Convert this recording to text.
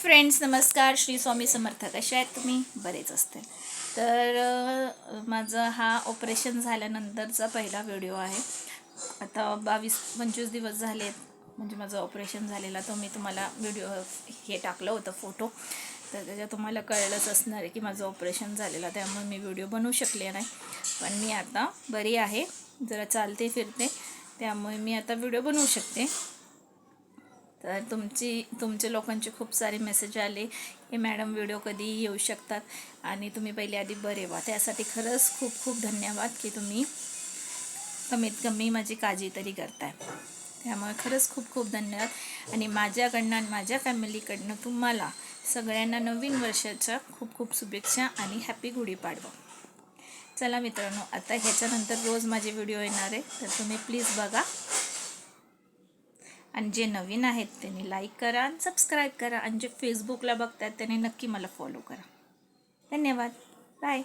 Friends, नमस्कार. श्री स्वामी समर्थ. कसे आहेत तुम्ही? बरेच असते. तर माझं हा ऑपरेशन झाल्यानंतरचा पहिला व्हिडिओ आहे. आता 22-25 दिवस झाले म्हणजे माझं ऑपरेशन झालेला. तो मी तुम्हाला व्हिडिओ हे टाकलं होतं फोटो. तर त्याच्यात तुम्हाला कळलंच असणार आहे की माझं ऑपरेशन झालेलं. त्यामुळे मी व्हिडिओ बनवू शकले नाही. पण मी आता बरी आहे, जरा चालते फिरते, त्यामुळे मी आता व्हिडिओ बनवू शकते. तर तुमचे लोकांचे खूप सारे मेसेज आले की मॅडम व्हिडिओ कधी येऊ शकतात आणि तुम्ही पहिले आधी बरे व्हा. त्यासाठी खरंच खूप खूप धन्यवाद की तुम्ही कमीत कमी माझी काळजी तरी करताय. त्यामुळे खरंच खूप खूप धन्यवाद. आणि माझ्याकडनं आणि माझ्या फॅमिलीकडनं तुम्हाला सगळ्यांना नवीन वर्षाच्या खूप खूप शुभेच्छा आणि हॅपी गुढीपाडवा. चला मित्रांनो, आता ह्याच्यानंतर रोज माझे व्हिडिओ येणार आहे, तर तुम्ही प्लीज बघा. आणि जे नवीन आहेत त्यांनी लाईक करा आणि सबस्क्राईब करा. आणि जे फेसबुकला बघतात त्यांनी नक्की मला फॉलो करा. धन्यवाद. बाय.